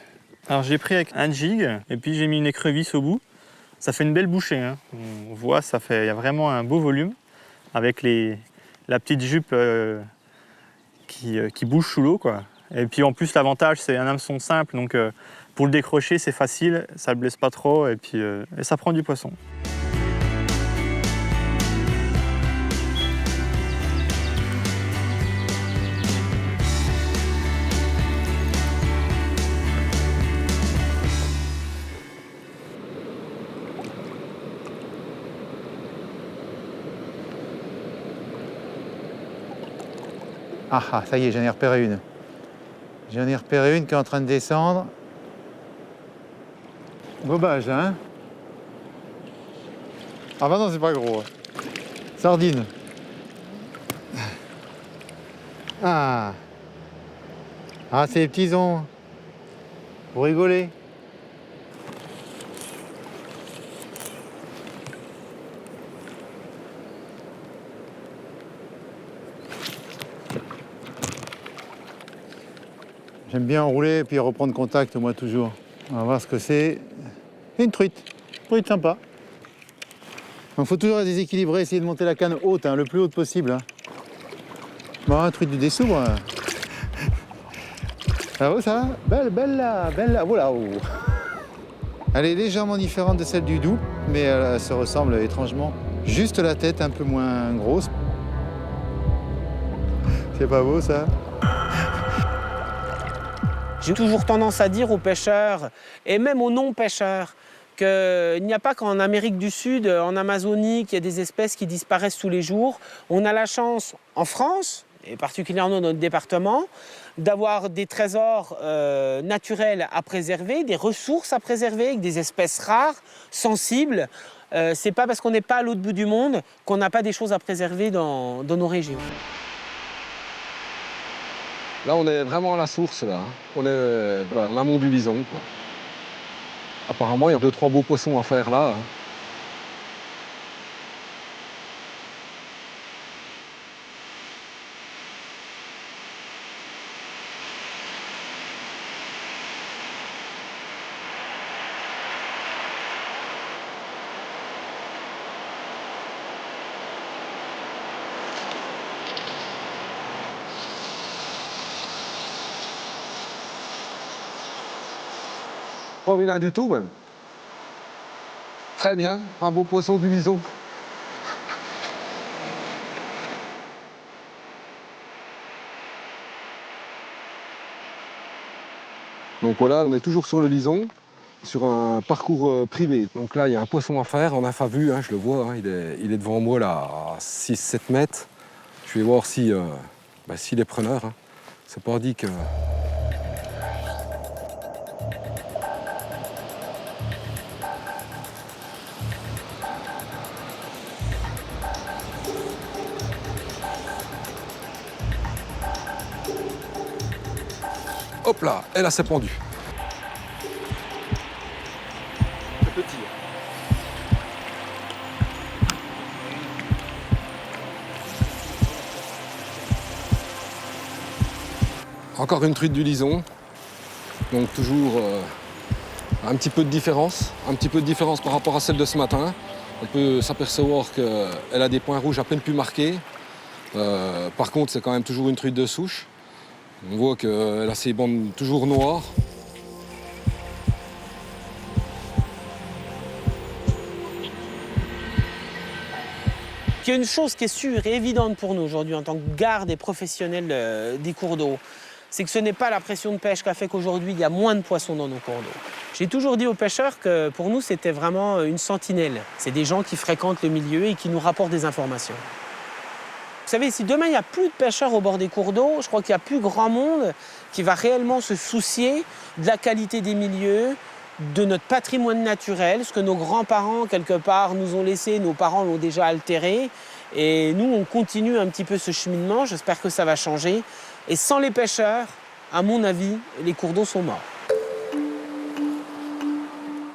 Alors j'ai pris avec un jig et puis j'ai mis une écrevisse au bout. Ça fait une belle bouchée. On voit, il y a vraiment un beau volume avec la petite jupe qui bouge sous l'eau, quoi. Et puis en plus l'avantage c'est un hameçon simple, donc pour le décrocher c'est facile, ça ne blesse pas trop et puis et ça prend du poisson. Ah, ça y est, j'en ai repéré une. J'en ai repéré une qui est en train de descendre. Gobage, hein? Ah bah non, c'est pas gros. Sardine. Ah, c'est les petits ongs. Vous rigolez? J'aime bien enrouler et puis reprendre contact, moi, toujours. On va voir ce que c'est. Et une truite sympa. Il faut toujours déséquilibrer, essayer de monter la canne haute, le plus haute possible. Bon, un truite du Dessoubre. Ça va, ça va? Belle là, voilà. Oh. Elle est légèrement différente de celle du Doubs, mais elle se ressemble étrangement. Juste la tête un peu moins grosse. C'est pas beau ça? J'ai toujours tendance à dire aux pêcheurs, et même aux non-pêcheurs, qu'il n'y a pas qu'en Amérique du Sud, en Amazonie, qu'il y a des espèces qui disparaissent tous les jours. On a la chance, en France, et particulièrement dans notre département, d'avoir des trésors naturels à préserver, des ressources à préserver, avec des espèces rares, sensibles. C'est pas parce qu'on n'est pas à l'autre bout du monde qu'on n'a pas des choses à préserver dans nos régions. Là, on est vraiment à la source, là. On est en amont du Lison, quoi. Apparemment, il y a 2-3 beaux poissons à faire là. Pas vilain du tout, même. Très bien, un beau poisson du Lison. Donc voilà, on est toujours sur le Lison, sur un parcours privé. Donc là, il y a un poisson à faire en infra vue, hein, je le vois, hein, il est devant moi là, à 6-7 mètres. Je vais voir si, s'il est preneur. Hein. C'est pas dit que... Hop là, elle a s'est pendue. C'est petit. Encore une truite du Lison. Donc toujours un petit peu de différence. Un petit peu de différence par rapport à celle de ce matin. On peut s'apercevoir qu'elle a des points rouges à peine plus marqués. Par contre, c'est quand même toujours une truite de souche. On voit qu'elle a ses bandes toujours noires. Il y a une chose qui est sûre et évidente pour nous aujourd'hui en tant que garde et professionnels des cours d'eau, c'est que ce n'est pas la pression de pêche qui a fait qu'aujourd'hui il y a moins de poissons dans nos cours d'eau. J'ai toujours dit aux pêcheurs que pour nous c'était vraiment une sentinelle. C'est des gens qui fréquentent le milieu et qui nous rapportent des informations. Vous savez, si demain il n'y a plus de pêcheurs au bord des cours d'eau, je crois qu'il n'y a plus grand monde qui va réellement se soucier de la qualité des milieux, de notre patrimoine naturel, ce que nos grands-parents, quelque part, nous ont laissé, nos parents l'ont déjà altéré. Et nous, on continue un petit peu ce cheminement, j'espère que ça va changer. Et sans les pêcheurs, à mon avis, les cours d'eau sont morts.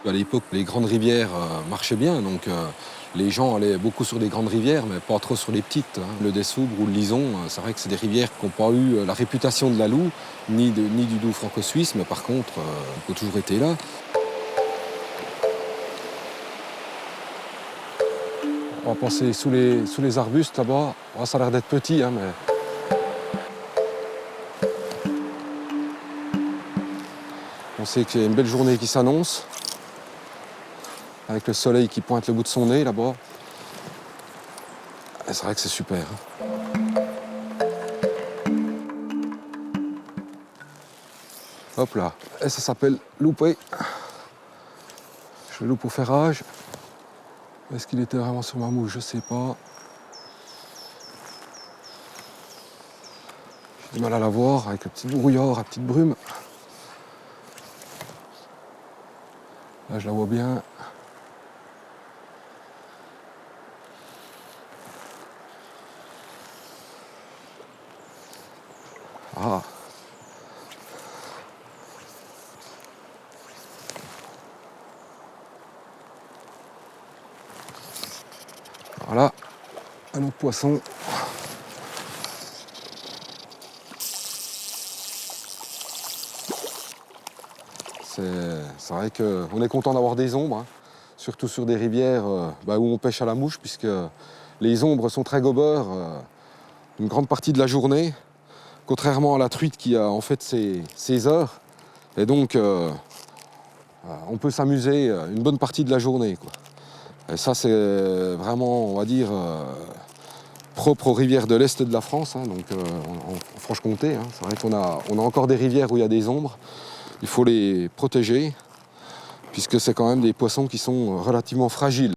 À l'époque, les grandes rivières marchaient bien, donc les gens allaient beaucoup sur des grandes rivières, mais pas trop sur les petites. Hein. Le Dessoubre ou le Lison, c'est vrai que c'est des rivières qui n'ont pas eu la réputation de la Loue, ni du Doubs franco-suisse, mais par contre, on a toujours été là. On va passer sous les arbustes là-bas. Oh, ça a l'air d'être petit, hein, mais... On sait qu'il y a une belle journée qui s'annonce, avec le soleil qui pointe le bout de son nez là-bas. C'est vrai que c'est super. Hein. Hop là, et ça s'appelle louper. Je le loupe au ferrage. Est-ce qu'il était vraiment sur ma mouche? Je sais pas. J'ai du mal à la voir avec le petit brouillard, la petite brume. Là, je la vois bien. Ah. Voilà, un autre poisson. C'est vrai qu'on est content d'avoir des ombres, hein, surtout sur des rivières où on pêche à la mouche, puisque les ombres sont très gobeurs une grande partie de la journée. contrairement à la truite qui a en fait ses heures. Et donc, on peut s'amuser une bonne partie de la journée, quoi. Et ça, c'est vraiment, on va dire, propre aux rivières de l'Est de la France, hein, donc en Franche-Comté. Hein. C'est vrai qu'on a encore des rivières où il y a des ombres. Il faut les protéger, puisque c'est quand même des poissons qui sont relativement fragiles.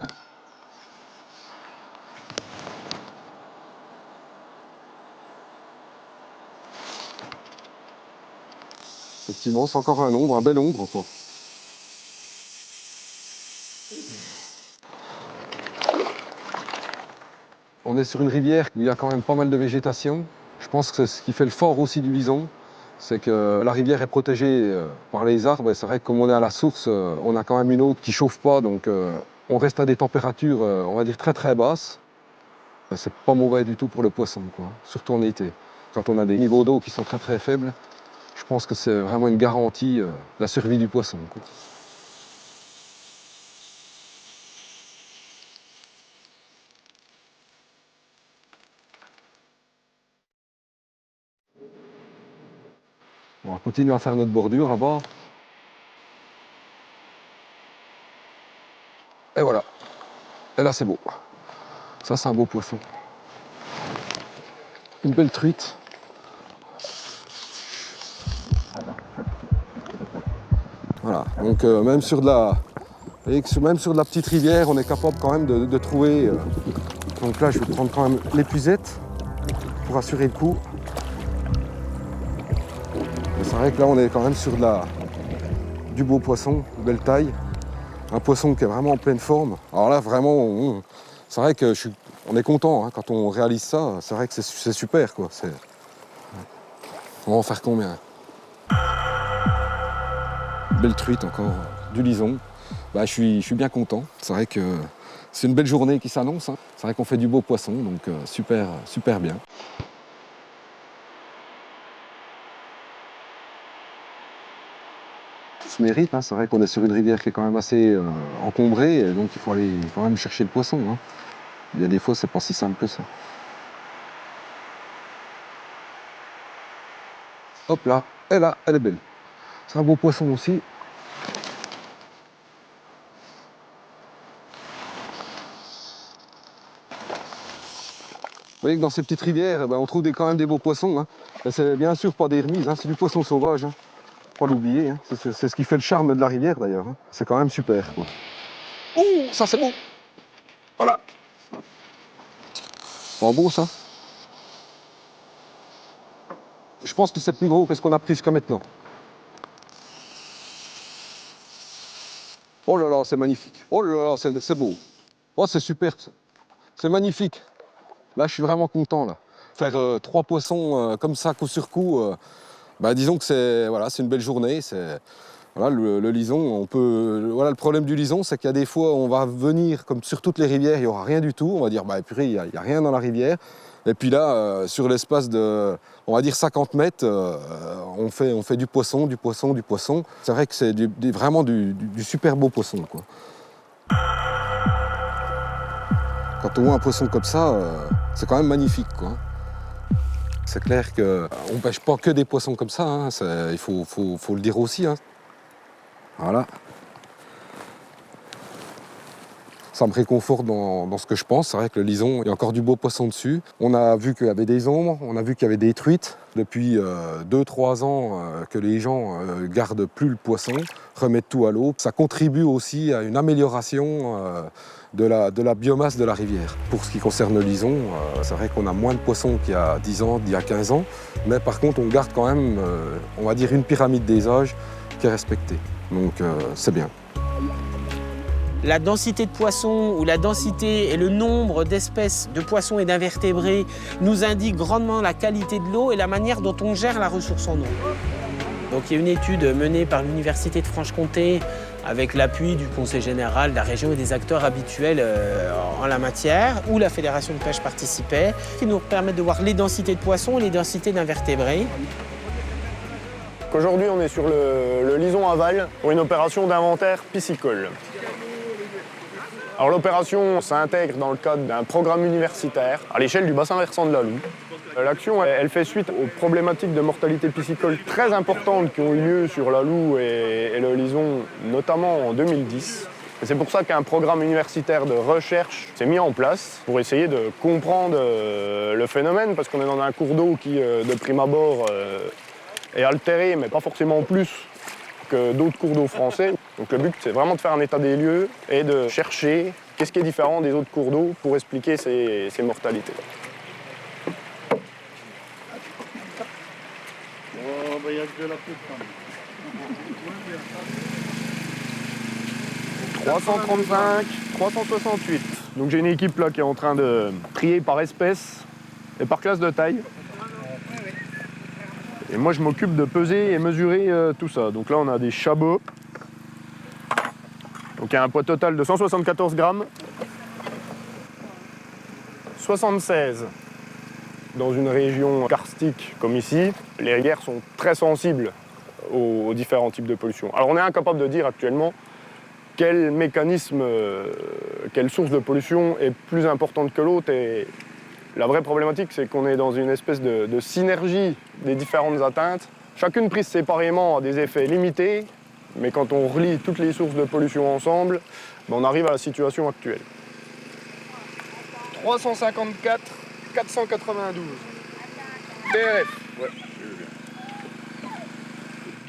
Effectivement, c'est encore un bel ombre, quoi. On est sur une rivière où il y a quand même pas mal de végétation. Je pense que c'est ce qui fait le fort aussi du Lison, c'est que la rivière est protégée par les arbres. Et c'est vrai que comme on est à la source, on a quand même une eau qui ne chauffe pas, donc on reste à des températures, on va dire, très très basses. C'est pas mauvais du tout pour le poisson, quoi. Surtout en été. Quand on a des niveaux d'eau qui sont très très faibles, je pense que c'est vraiment une garantie de la survie du poisson, quoi. On va continuer à faire notre bordure là-bas. Et voilà. Et là, c'est beau. Ça, c'est un beau poisson. Une belle truite. Voilà. Donc, même sur de la petite rivière, on est capable quand même de trouver. Donc là, je vais prendre quand même l'épuisette pour assurer le coup. C'est vrai que là, on est quand même sur du beau poisson, de belle taille. Un poisson qui est vraiment en pleine forme. Alors là, vraiment, c'est vrai qu'on est content hein, quand on réalise ça. C'est vrai que c'est super, quoi. On va en faire combien? Belle truite encore, du Lison. Bah, je suis bien content. C'est vrai que c'est une belle journée qui s'annonce. Hein. C'est vrai qu'on fait du beau poisson, donc super, super bien. Se mérite, hein. C'est vrai qu'on est sur une rivière qui est quand même assez encombrée, et donc il faut aller quand même chercher le poisson. Hein. Il y a des fois, c'est pas si simple que ça. Hop là, elle est belle. C'est un beau poisson aussi. Vous voyez que dans ces petites rivières, on trouve quand même des beaux poissons. Hein. C'est bien sûr pas des remises, hein, c'est du poisson sauvage. Hein. Pas l'oublier, hein. C'est ce qui fait le charme de la rivière d'ailleurs. Hein. C'est quand même super, quoi. Ouh, ça c'est beau. Voilà. Pas beau ça. Je pense que c'est plus gros que ce qu'on a pris jusqu'à maintenant. Oh là là, c'est magnifique. Oh là là, c'est beau. Oh, c'est super. C'est magnifique. Là, je suis vraiment content là. Faire 3 poissons comme ça, coup sur coup, disons que c'est une belle journée. Voilà, le Lison, voilà, le problème du Lison, c'est qu'il y a des fois, on va venir, comme sur toutes les rivières, il n'y aura rien du tout. On va dire, purée, il n'y a rien dans la rivière. Et puis là, sur l'espace de, on va dire 50 mètres, on fait du poisson, du poisson, du poisson. C'est vrai que c'est vraiment du super beau poisson, quoi. Quand on voit un poisson comme ça, c'est quand même magnifique, quoi. C'est clair qu'on ne pêche pas que des poissons comme ça, hein. Il faut le dire aussi. Hein. Voilà. Ça me réconforte dans ce que je pense. C'est vrai que le Lison, il y a encore du beau poisson dessus. On a vu qu'il y avait des ombres, on a vu qu'il y avait des truites. Depuis 2-3 ans que les gens gardent plus le poisson, remettent tout à l'eau. Ça contribue aussi à une amélioration de la biomasse de la rivière. Pour ce qui concerne le Lison, c'est vrai qu'on a moins de poissons qu'il y a 10 ans, il y a 15 ans. Mais par contre, on garde quand même, on va dire, une pyramide des âges qui est respectée. Donc c'est bien. La densité de poissons ou la densité et le nombre d'espèces de poissons et d'invertébrés nous indiquent grandement la qualité de l'eau et la manière dont on gère la ressource en eau. Donc il y a une étude menée par l'Université de Franche-Comté avec l'appui du Conseil général de la région et des acteurs habituels en la matière, où la Fédération de pêche participait, qui nous permet de voir les densités de poissons et les densités d'invertébrés. Aujourd'hui, on est sur le Lison aval pour une opération d'inventaire piscicole. Alors l'opération s'intègre dans le cadre d'un programme universitaire à l'échelle du bassin versant de la Loue. L'action, elle fait suite aux problématiques de mortalité piscicole très importantes qui ont eu lieu sur la Loue et le Lison, notamment en 2010. Et c'est pour ça qu'un programme universitaire de recherche s'est mis en place pour essayer de comprendre le phénomène, parce qu'on est dans un cours d'eau qui, de prime abord, est altéré, mais pas forcément plus que d'autres cours d'eau français. Donc le but, c'est vraiment de faire un état des lieux et de chercher qu'est-ce qui est différent des autres cours d'eau pour expliquer ces mortalités. Oh, bah, y a de la coupe, 335, 368. Donc j'ai une équipe là qui est en train de trier par espèce et par classe de taille. Et moi je m'occupe de peser et mesurer tout ça. Donc là on a des chabots. Donc il y a un poids total de 174 grammes. 76 dans une région karstique comme ici. Les rivières sont très sensibles aux différents types de pollution. Alors on est incapable de dire actuellement quel mécanisme, quelle source de pollution est plus importante que l'autre. Et la vraie problématique, c'est qu'on est dans une espèce de synergie des différentes atteintes. Chacune prise séparément a des effets limités, mais quand on relie toutes les sources de pollution ensemble, on arrive à la situation actuelle. 354, 492. TRF. Ouais.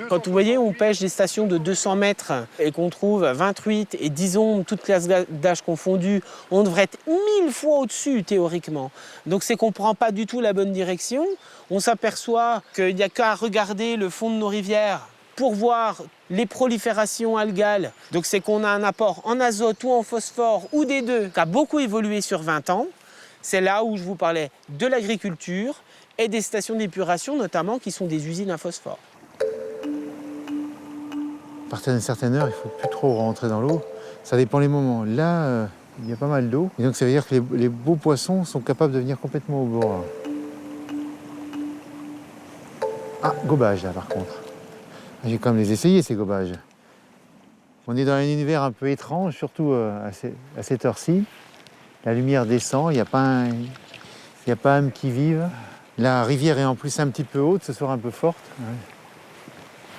Quand vous voyez, on pêche des stations de 200 mètres et qu'on trouve 28 et 10 ombres, toutes classes d'âge confondues, on devrait être 1000 fois au-dessus théoriquement. Donc c'est qu'on ne prend pas du tout la bonne direction. On s'aperçoit qu'il n'y a qu'à regarder le fond de nos rivières pour voir les proliférations algales. Donc c'est qu'on a un apport en azote ou en phosphore ou des deux qui a beaucoup évolué sur 20 ans. C'est là où je vous parlais de l'agriculture et des stations d'épuration notamment qui sont des usines à phosphore. À partir d'une certaine heure, il ne faut plus trop rentrer dans l'eau. Ça dépend les moments. Là, il y a pas mal d'eau. Et donc ça veut dire que les beaux poissons sont capables de venir complètement au bord. Ah, gobage là par contre. J'ai quand même les essayer ces gobages. On est dans un univers un peu étrange, surtout à cette heure-ci. La lumière descend, il n'y a pas un qui vive. La rivière est en plus un petit peu haute, ce soir un peu forte. Ouais.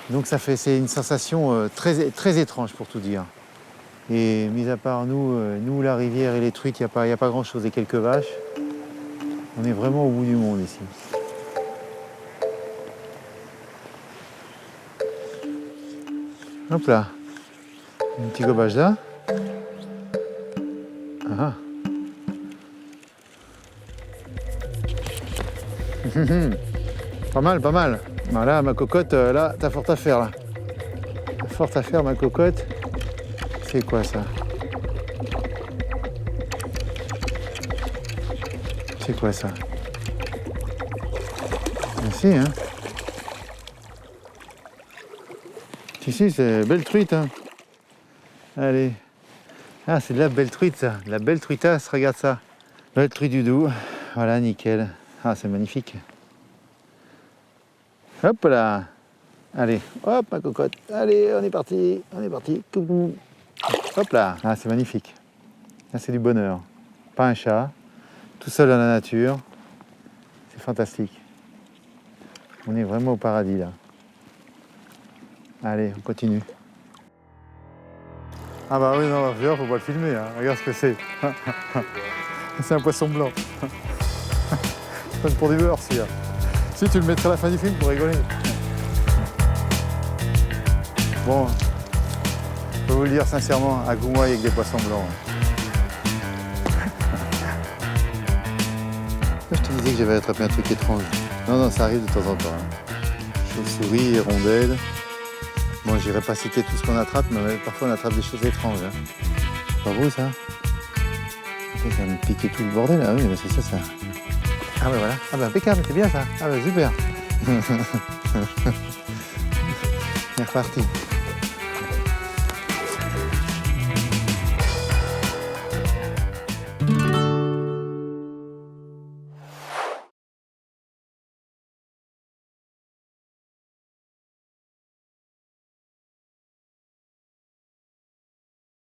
Donc c'est une sensation très, très étrange pour tout dire. Et mis à part nous la rivière et les truites, il n'y a pas grand-chose et quelques vaches. On est vraiment au bout du monde ici. Hop là, un petit gobage là. Ah. Pas mal, pas mal. Voilà, ma cocotte, là, t'as fort à faire, là. T'as fort à faire, ma cocotte. C'est quoi, ça? C'est quoi, ça? Merci, hein. Si, c'est belle truite, hein. Allez. Ah, c'est de la belle truite, ça. De la belle truitasse, regarde ça. Belle truite du Doubs. Voilà, nickel. Ah, c'est magnifique. Hop là. Allez, hop, ma cocotte. Allez, on est parti. On est parti. Coucou. Hop là. Ah, c'est magnifique. Là, c'est du bonheur. Pas un chat. Tout seul dans la nature. C'est fantastique. On est vraiment au paradis, là. Allez, on continue. Ah bah oui, non, faut pas le filmer, hein. Regarde ce que c'est. C'est un poisson blanc. C'est pas pour du beurre, celui-là. Si, tu le mettrais à la fin du film pour rigoler. Bon, je peux vous le dire sincèrement, à Goumoy avec des poissons blancs. Je te disais que j'avais attrapé un truc étrange. Non, ça arrive de temps en temps. Hein. Chauve-souris, hirondelles. Bon, j'irai pas citer tout ce qu'on attrape, mais parfois on attrape des choses étranges. Hein. C'est pas beau, ça? Ça va me piquer tout le bordel, là. Oui, mais c'est ça. Ah, bah voilà. Ah, bah impeccable, c'est bien, ça. Ah, bah super. C'est reparti.